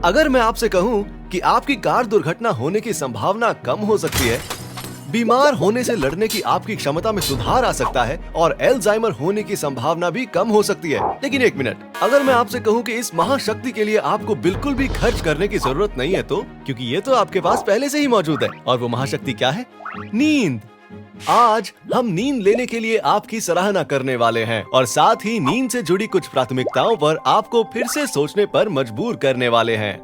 अगर मैं आपसे कहूं कि आपकी कार दुर्घटना होने की संभावना कम हो सकती है, बीमार होने से लड़ने की आपकी क्षमता में सुधार आ सकता है और एल्जाइमर होने की संभावना भी कम हो सकती है। लेकिन एक मिनट, अगर मैं आपसे कहूं कि इस महाशक्ति के लिए आपको बिल्कुल भी खर्च करने की जरूरत नहीं है तो, क्योंकि ये तो आपके पास पहले से ही मौजूद है। और वो महाशक्ति क्या है? नींद। आज हम नींद लेने के लिए आपकी सराहना करने वाले हैं और साथ ही नींद से जुड़ी कुछ प्राथमिकताओं पर आपको फिर से सोचने पर मजबूर करने वाले हैं।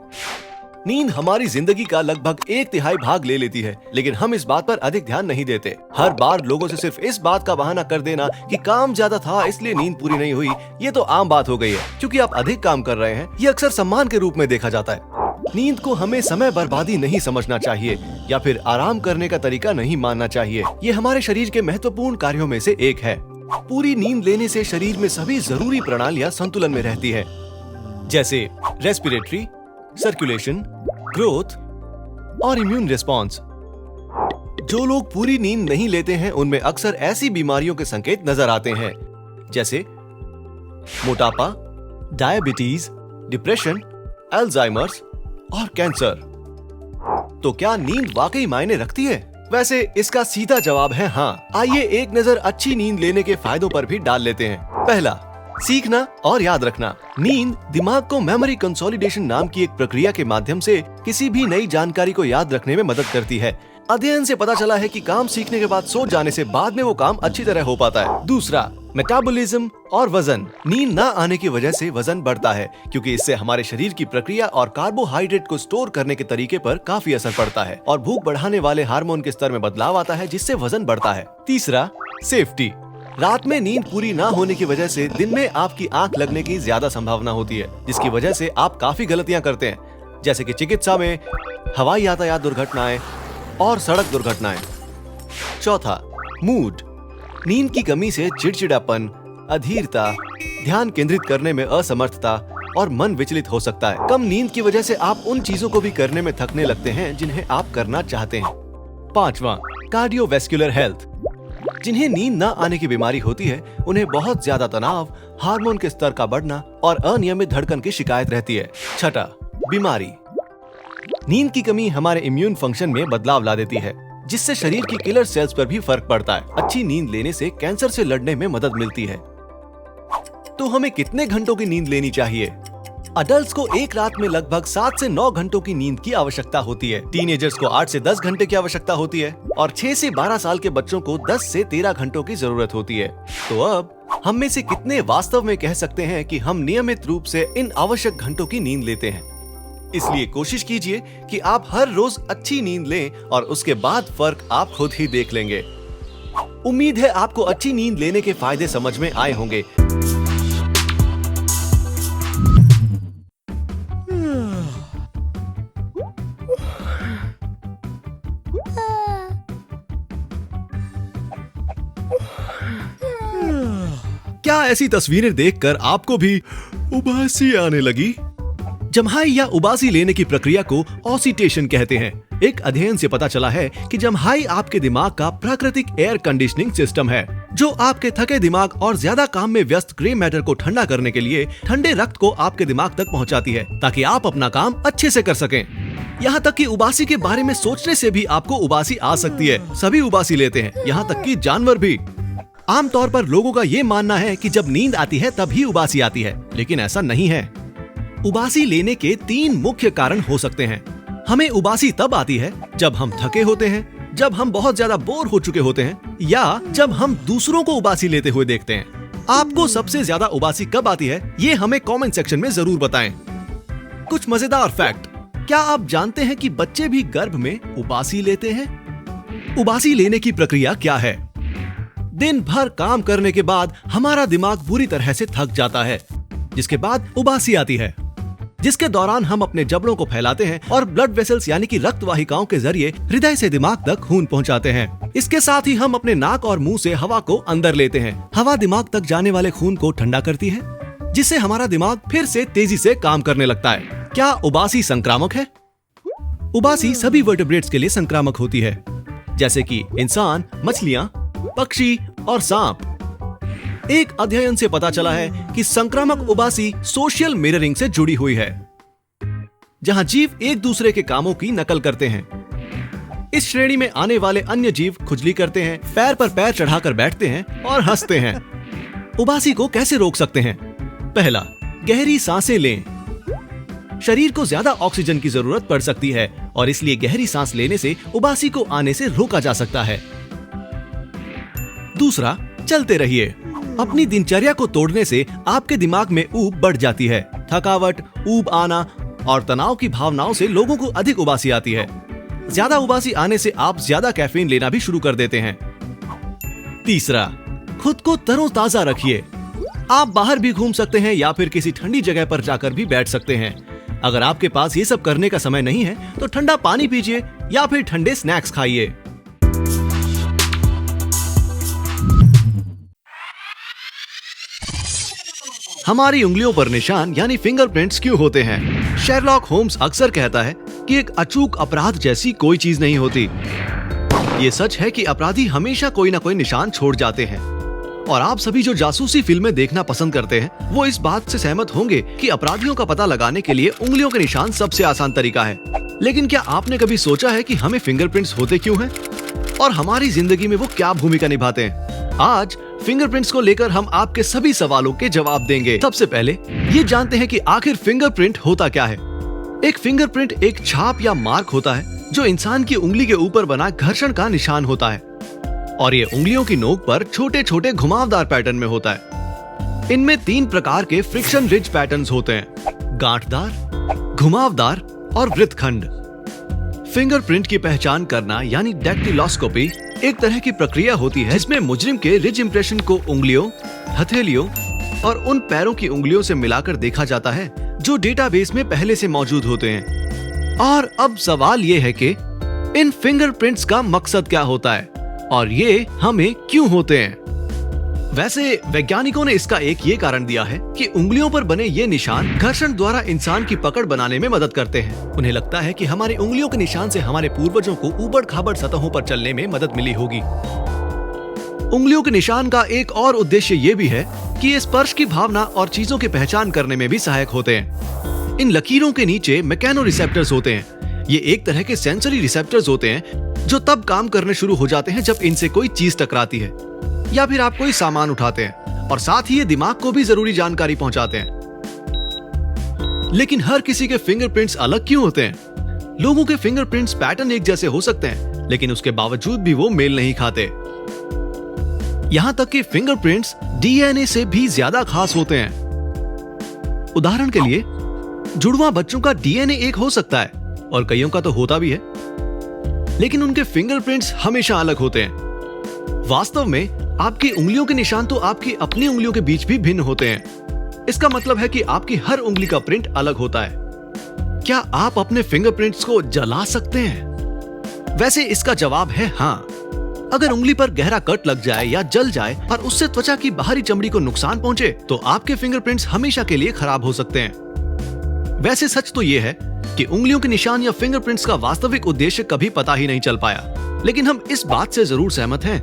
नींद हमारी जिंदगी का लगभग 1/3 भाग ले लेती है, लेकिन हम इस बात पर अधिक ध्यान नहीं देते। हर बार लोगों से सिर्फ इस बात का बहाना कर देना कि काम ज्यादा था इसलिए नींद पूरी नहीं हुई, ये तो आम बात हो गई है। क्योंकि आप अधिक काम कर रहे हैं, ये अक्सर सम्मान के रूप में देखा जाता है। नींद को हमें समय बर्बादी नहीं समझना चाहिए या फिर आराम करने का तरीका नहीं मानना चाहिए। ये हमारे शरीर के महत्वपूर्ण कार्यों में से एक है। पूरी नींद लेने से शरीर में सभी जरूरी प्रणालियां संतुलन में रहती है, जैसे रेस्पिरेटरी, सर्कुलेशन, ग्रोथ और इम्यून रिस्पॉन्स। जो लोग पूरी नींद नहीं लेते हैं उनमें अक्सर ऐसी बीमारियों के संकेत नजर आते हैं, जैसे मोटापा, डायबिटीज, डिप्रेशन, अल्जाइमर्स और कैंसर। तो क्या नींद वाकई मायने रखती है? वैसे इसका सीधा जवाब है हाँ। आइए एक नजर अच्छी नींद लेने के फायदों पर भी डाल लेते हैं। पहला, सीखना और याद रखना। नींद दिमाग को मेमोरी कंसोलिडेशन नाम की एक प्रक्रिया के माध्यम से किसी भी नई जानकारी को याद रखने में मदद करती है। अध्ययन से पता चला है कि काम सीखने के बाद सो जाने से बाद में वो काम अच्छी तरह हो पाता है। दूसरा, मेटाबॉलिज्म और वजन। नींद न आने की वजह से वजन बढ़ता है, क्योंकि इससे हमारे शरीर की प्रक्रिया और कार्बोहाइड्रेट को स्टोर करने के तरीके पर काफी असर पड़ता है और भूख बढ़ाने वाले हार्मोन के स्तर में बदलाव आता है, जिससे वजन बढ़ता है। तीसरा, सेफ्टी। रात में नींद पूरी ना होने की वजह से दिन में आपकी आंख लगने की ज्यादा संभावना होती है, जिसकी वजह से आप काफी गलतियां करते हैं, जैसे कि चिकित्सा में, हवाई यातायात दुर्घटनाएं और सड़क दुर्घटनाएं। चौथा, मूड। नींद की कमी से चिड़चिड़ापन, अधीरता, ध्यान केंद्रित करने में असमर्थता और मन विचलित हो सकता है। कम नींद की वजह से आप उन चीजों को भी करने में थकने लगते हैं जिन्हें आप करना चाहते हैं। पांचवा, कार्डियोवैस्कुलर हेल्थ। जिन्हें नींद न आने की बीमारी होती है उन्हें बहुत ज्यादा तनाव, हार्मोन के स्तर का बढ़ना और अनियमित धड़कन की शिकायत रहती है। छठा, बीमारी। नींद की कमी हमारे इम्यून फंक्शन में बदलाव ला देती है, जिससे शरीर की किलर सेल्स पर भी फर्क पड़ता है। अच्छी नींद लेने से कैंसर से लड़ने में मदद मिलती है। तो हमें कितने घंटों की नींद लेनी चाहिए? अडल्ट्स को एक रात में लगभग 7 से 9 घंटों की नींद की आवश्यकता होती है। टीनेजर्स को 8 से 10 घंटे की आवश्यकता होती है और 6 से 12 साल के बच्चों को 10 से 13 घंटों की जरूरत होती है। तो अब हम में से कितने वास्तव में कह सकते हैं कि हम नियमित रूप से इन आवश्यक घंटों की नींद लेते हैं? इसलिए कोशिश कीजिए कि आप हर रोज अच्छी नींद लें और उसके बाद फर्क आप खुद ही देख लेंगे। उम्मीद है आपको अच्छी नींद लेने के फायदे समझ में आए होंगे। क्या ऐसी तस्वीरें देखकर आपको भी उबासी आने लगी? जम्हाई या उबासी लेने की प्रक्रिया को ऑसिटेशन कहते हैं। एक अध्ययन से पता चला है कि जम्हाई आपके दिमाग का प्राकृतिक एयर कंडीशनिंग सिस्टम है, जो आपके थके दिमाग और ज्यादा काम में व्यस्त ग्रे मैटर को ठंडा करने के लिए ठंडे रक्त को आपके दिमाग तक पहुंचाती है, ताकि आप अपना काम अच्छे से कर सकें। यहाँ तक कि उबासी के बारे में सोचने से भी आपको उबासी आ सकती है। सभी उबासी लेते हैं, यहाँ तक कि जानवर भी। आमतौर पर लोगों का ये मानना है कि जब नींद आती है तभी उबासी आती है, लेकिन ऐसा नहीं है। उबासी लेने के 3 मुख्य कारण हो सकते हैं। हमें उबासी तब आती है जब हम थके होते हैं, जब हम बहुत ज्यादा बोर हो चुके होते हैं, या जब हम दूसरों को उबासी लेते हुए देखते हैं। आपको सबसे ज्यादा उबासी कब आती है, ये हमें कमेंट सेक्शन में जरूर बताएं। कुछ मजेदार फैक्ट। क्या आप जानते हैं कि बच्चे भी गर्भ में उबासी लेते हैं? उबासी लेने की प्रक्रिया क्या है? दिन भर काम करने के बाद हमारा दिमाग बुरी तरह से थक जाता है, जिसके बाद उबासी आती है, जिसके दौरान हम अपने जबड़ों को फैलाते हैं और ब्लड वेसल्स यानी कि रक्त वाहिकाओं के जरिए हृदय से दिमाग तक खून पहुंचाते हैं। इसके साथ ही हम अपने नाक और मुंह से हवा को अंदर लेते हैं। हवा दिमाग तक जाने वाले खून को ठंडा करती है, जिससे हमारा दिमाग फिर से तेजी से काम करने लगता है। क्या उबासी संक्रामक है? उबासी सभी वर्टेब्रेट्स के लिए संक्रामक होती है, जैसे कि इंसान, मछलियां, पक्षी और सांप। एक अध्ययन से पता चला है कि संक्रामक उबासी सोशल मिररिंग से जुड़ी हुई है। जहां जीव एक दूसरे के कामों की नकल करते हैं। इस श्रेणी में आने वाले अन्य जीव खुजली करते हैं, पैर पर पैर चढ़ाकर बैठते हैं और हंसते हैं। उबासी को कैसे रोक सकते हैं? पहला, गहरी सांसें लें। शरीर को ज्यादा ऑक्सीजन की जरूरत पड़ सकती है और इसलिए गहरी सांस लेने से उबासी को आने से रोका जा सकता है। दूसरा, चलते रहिए। अपनी दिनचर्या को तोड़ने से आपके दिमाग में ऊब बढ़ जाती है। थकावट, ऊब आना और तनाव की भावनाओं से लोगं को अधिक उबासी आती है। ज्यादा उबासी आने से आप ज्यादा कैफीन लेना भी शुरू कर देते हैं। तीसरा, खुद को तरोताजा रखिए। आप बाहर भी घूम सकते हैं या फिर किसी ठंडी जगह पर जाकर भी बैठ सकते हैं। अगर आपके पास ये सब करने का समय नहीं है तो ठंडा पानी पीजिए या फिर ठंडे स्नैक्स खाइए। हमारी उंगलियों पर निशान यानी फिंगरप्रिंट्स क्यों होते हैं? शेरलॉक होम्स अक्सर कहता है कि एक अचूक अपराध जैसी कोई चीज नहीं होती। ये सच है कि अपराधी हमेशा कोई ना कोई निशान छोड़ जाते हैं और आप सभी जो जासूसी फिल्में देखना पसंद करते हैं वो इस बात से सहमत होंगे कि अपराधियों का पता लगाने के लिए उंगलियों के निशान सबसे आसान तरीका है। लेकिन क्या आपने कभी सोचा है कि हमें फिंगरप्रिंट्स होते क्यों हैं और हमारी जिंदगी में वो क्या भूमिका निभाते हैं? आज फिंगरप्रिंट्स को लेकर हम आपके सभी सवालों के जवाब देंगे। सबसे पहले ये जानते हैं कि आखिर फिंगरप्रिंट होता क्या है। एक फिंगरप्रिंट एक छाप या मार्क होता है जो इंसान की उंगली के ऊपर बना घर्षण का निशान होता है और ये उंगलियों की नोक पर छोटे छोटे घुमावदार पैटर्न में होता है। इनमें 3 प्रकार के फ्रिक्शन रिज पैटर्न्स होते हैं: गांठदार, घुमावदार और वृत्तखंड। फिंगरप्रिंट की पहचान करना यानी डैक्टिलोस्कोपी एक तरह की प्रक्रिया होती है जिसमें मुजरिम के रिज इंप्रेशन को उंगलियों, हथेलियों और उन पैरों की उंगलियों से मिलाकर देखा जाता है जो डेटाबेस में पहले से मौजूद होते हैं। और अब सवाल ये है कि इन फिंगरप्रिंट्स का मकसद क्या होता है और ये हमें क्यों होते हैं? वैसे वैज्ञानिकों ने इसका एक ये कारण दिया है कि उंगलियों पर बने ये निशान घर्षण द्वारा इंसान की पकड़ बनाने में मदद करते हैं। उन्हें लगता है कि हमारी उंगलियों के निशान से हमारे पूर्वजों को ऊबड़-खाबड़ सतहों पर चलने में मदद मिली होगी। उंगलियों के निशान का एक और उद्देश्य ये भी है कि ये स्पर्श की भावना और चीजों की पहचान करने में भी सहायक होते हैं। इन लकीरों के नीचे मैकेनो रिसेप्टर्स होते हैं। ये एक तरह के सेंसरी रिसेप्टर्स होते हैं जो तब काम करने शुरू हो जाते हैं जब इनसे कोई चीज टकराती है या फिर आप कोई सामान उठाते हैं और साथ ही ये दिमाग को भी जरूरी जानकारी पहुंचाते हैं। लेकिन हर किसी के फिंगरप्रिंट्स अलग क्यों होते हैं? लोगों के फिंगरप्रिंट्स पैटर्न एक जैसे हो सकते हैं लेकिन उसके बावजूद भी वो मेल नहीं खाते। यहां तक कि फिंगरप्रिंट्स डीएनए से भी ज्यादा खास होते हैं। उदाहरण के लिए जुड़वा बच्चों का डीएनए एक हो सकता है और कईयों का तो होता भी है, लेकिन उनके फिंगरप्रिंट्स हमेशा अलग होते हैं। वास्तव में आपकी उंगलियों के निशान तो आपकी अपनी उंगलियों के बीच भी भिन्न होते हैं। इसका मतलब है कि आपकी हर उंगली का प्रिंट अलग होता है। क्या आप अपने फिंगरप्रिंट्स को जला सकते हैं? वैसे इसका जवाब है हाँ। अगर उंगली पर गहरा कट लग जाए या जल जाए और उससे त्वचा की बाहरी चमड़ी को नुकसान पहुंचे तो आपके फिंगरप्रिंट्स हमेशा के लिए खराब हो सकते हैं। वैसे सच तो ये है कि उंगलियों के निशान या फिंगरप्रिंट्स का वास्तविक उद्देश्य कभी पता ही नहीं चल पाया, लेकिन हम इस बात से जरूर सहमत हैं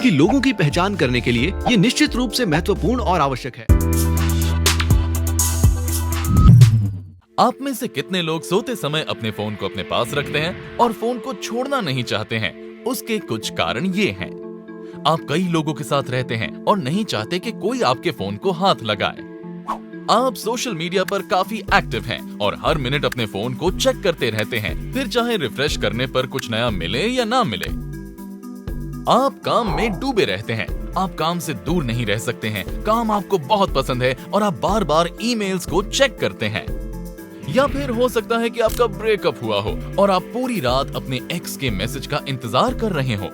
कि लोगों की पहचान करने के लिए ये निश्चित रूप से महत्वपूर्ण और आवश्यक है। आप में से कितने लोग सोते समय अपने फोन को अपने पास रखते हैं और फोन को छोड़ना नहीं चाहते हैं? उसके कुछ कारण ये हैं। आप कई लोगों के साथ रहते हैं और नहीं चाहते कि कोई आपके फोन को हाथ लगाए। आप सोशल मीडिया पर काफी एक्टिव हैं और हर मिनट अपने फोन को चेक करते रहते हैं, फिर चाहे रिफ्रेश करने पर कुछ नया मिले या ना मिले। आप काम में डूबे रहते हैं, आप काम से दूर नहीं रह सकते हैं, काम आपको बहुत पसंद है और आप बार बार ईमेल्स को चेक करते हैं। या फिर हो सकता है कि आपका ब्रेकअप हुआ हो और आप पूरी रात अपने एक्स के मैसेज का इंतजार कर रहे हो।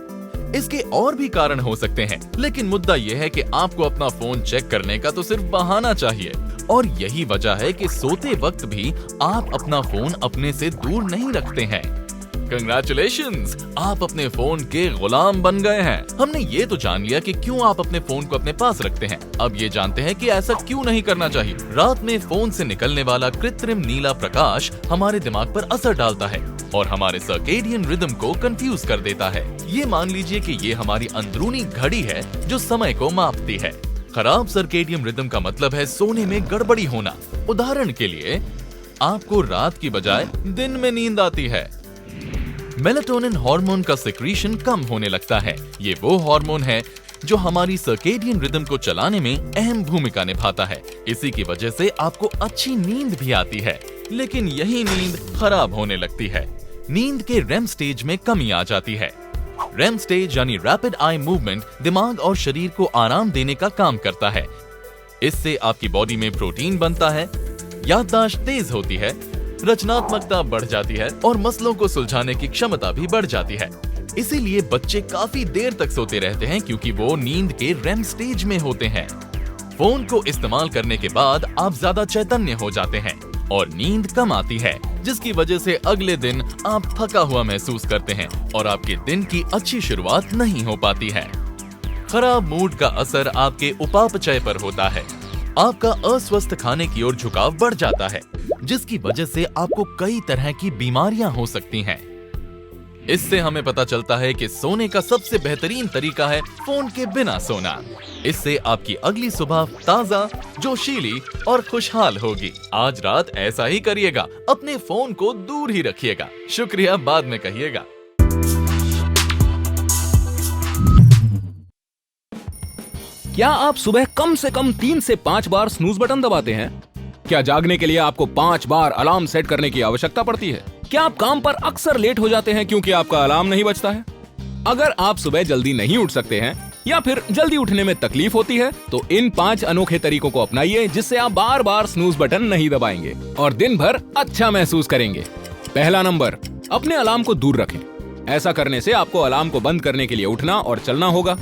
इसके और भी कारण हो सकते हैं, लेकिन मुद्दा यह है कि आपको अपना फोन चेक करने का तो सिर्फ बहाना चाहिए और यही वजह है कि सोते वक्त भी आप अपना फोन अपने से दूर नहीं रखते हैं। कंग्रेचुलेशंस, आप अपने फोन के गुलाम बन गए हैं। हमने ये तो जान लिया कि क्यों आप अपने फोन को अपने पास रखते हैं। अब ये जानते हैं कि ऐसा क्यों नहीं करना चाहिए। रात में फोन से निकलने वाला कृत्रिम नीला प्रकाश हमारे दिमाग पर असर डालता है और हमारे सर्केडियन रिदम को कंफ्यूज कर देता है। ये मान लीजिए कि ये हमारी अंदरूनी घड़ी है जो समय को मापती है। खराब सर्केडियन रिदम का मतलब है सोने में गड़बड़ी होना। उदाहरण के लिए आपको रात की बजाय दिन में नींद आती है। मेलाटोनिन हार्मोन का सिक्रीशन कम होने लगता है। ये वो हार्मोन है जो हमारी सर्केडियन रिदम को चलाने में अहम भूमिका निभाता है। इसी की वजह से आपको अच्छी नींद भी आती है, लेकिन यही नींद खराब होने लगती है। नींद के रेम स्टेज में कमी आ जाती है। रेम स्टेज यानी रैपिड आई मूवमेंट दिमाग और शरीर को आराम देने का काम करता है। इससे आपकी बॉडी में प्रोटीन बनता है, याददाश्त तेज होती है, रचनात्मकता बढ़ जाती है और मसलों को सुलझाने की क्षमता भी बढ़ जाती है। इसीलिए बच्चे काफी देर तक सोते रहते हैं, क्योंकि वो नींद के रेम स्टेज में होते हैं। फोन को इस्तेमाल करने के बाद आप ज्यादा चैतन्य हो जाते हैं और नींद कम आती है, जिसकी वजह से अगले दिन आप थका हुआ महसूस करते हैं और आपके दिन की अच्छी शुरुआत नहीं हो पाती है। खराब मूड का असर आपके उपापचय पर होता है। आपका अस्वस्थ खाने की ओर झुकाव बढ़ जाता है, जिसकी वजह से आपको कई तरह की बीमारियां हो सकती हैं। इससे हमें पता चलता है कि सोने का सबसे बेहतरीन तरीका है फोन के बिना सोना। इससे आपकी अगली सुबह ताजा, जोशीली और खुशहाल होगी। आज रात ऐसा ही करिएगा, अपने फोन को दूर ही रखिएगा। शुक्रिया, बाद में कहिएगा। क्या आप सुबह कम से कम 3 से 5 बार स्नूज बटन दबाते हैं? क्या जागने के लिए आपको 5 बार अलार्म सेट करने की आवश्यकता पड़ती है? क्या आप काम पर अक्सर लेट हो जाते हैं क्योंकि आपका अलार्म नहीं बजता है? अगर आप सुबह जल्दी नहीं उठ सकते हैं या फिर जल्दी उठने में तकलीफ होती है, तो इन 5 अनोखे तरीकों को अपनाइए, जिससे आप बार बार स्नूज बटन नहीं दबाएंगे और दिन भर अच्छा महसूस करेंगे। पहला नंबर, अपने अलार्म को दूर रखें। ऐसा करने से आपको अलार्म को बंद करने के लिए उठना और चलना होगा,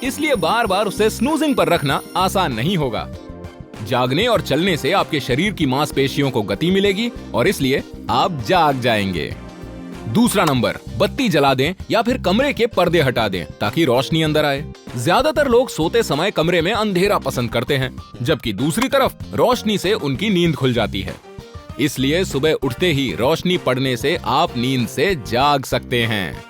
इसलिए बार बार उसे स्नूजिंग पर रखना आसान नहीं होगा। जागने और चलने से आपके शरीर की मांसपेशियों को गति मिलेगी और इसलिए आप जाग जाएंगे। दूसरा नंबर, बत्ती जला दें या फिर कमरे के पर्दे हटा दें ताकि रोशनी अंदर आए। ज्यादातर लोग सोते समय कमरे में अंधेरा पसंद करते हैं, जबकि दूसरी तरफ रोशनी से उनकी नींद खुल जाती है। इसलिए सुबह उठते ही रोशनी पड़ने से आप नींद से जाग सकते हैं।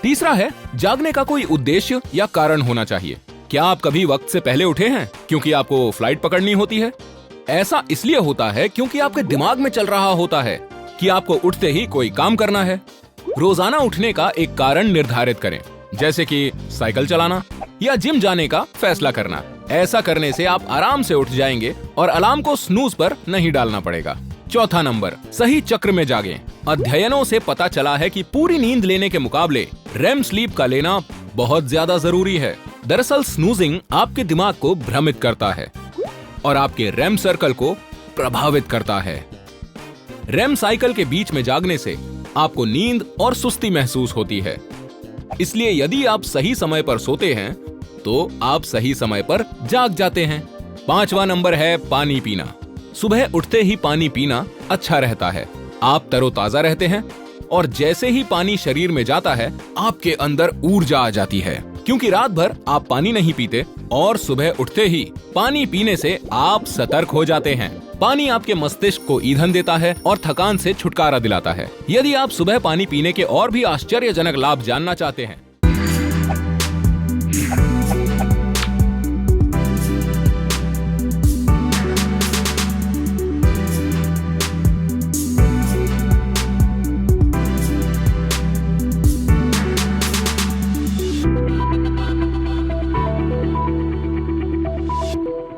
तीसरा है, जागने का कोई उद्देश्य या कारण होना चाहिए। क्या आप कभी वक्त से पहले उठे हैं क्योंकि आपको फ्लाइट पकड़नी होती है? ऐसा इसलिए होता है क्योंकि आपके दिमाग में चल रहा होता है कि आपको उठते ही कोई काम करना है। रोजाना उठने का एक कारण निर्धारित करें, जैसे कि साइकिल चलाना या जिम जाने का फैसला करना। ऐसा करने से आप आराम से उठ जाएंगे और अलार्म को स्नूज पर नहीं डालना पड़ेगा। चौथा नंबर, सही चक्र में जागें। अध्ययनों से पता चला है कि पूरी नींद लेने के मुकाबले रेम स्लीप का लेना बहुत ज्यादा जरूरी है। दरअसल स्नूजिंग आपके दिमाग को भ्रमित करता है और आपके रेम सर्कल को प्रभावित करता है। रेम साइकिल के बीच में जागने से आपको नींद और सुस्ती महसूस होती है। इसलिए यदि आप सही समय पर सोते हैं तो आप सही समय पर जाग जाते हैं। पांचवा नंबर है पानी पीना। सुबह उठते ही पानी पीना अच्छा रहता है। आप तरोताजा रहते हैं और जैसे ही पानी शरीर में जाता है आपके अंदर ऊर्जा आ जाती है, क्योंकि रात भर आप पानी नहीं पीते और सुबह उठते ही पानी पीने से आप सतर्क हो जाते हैं। पानी आपके मस्तिष्क को ईंधन देता है और थकान से छुटकारा दिलाता है। यदि आप सुबह पानी पीने के और भी आश्चर्यजनक लाभ जानना चाहते हैं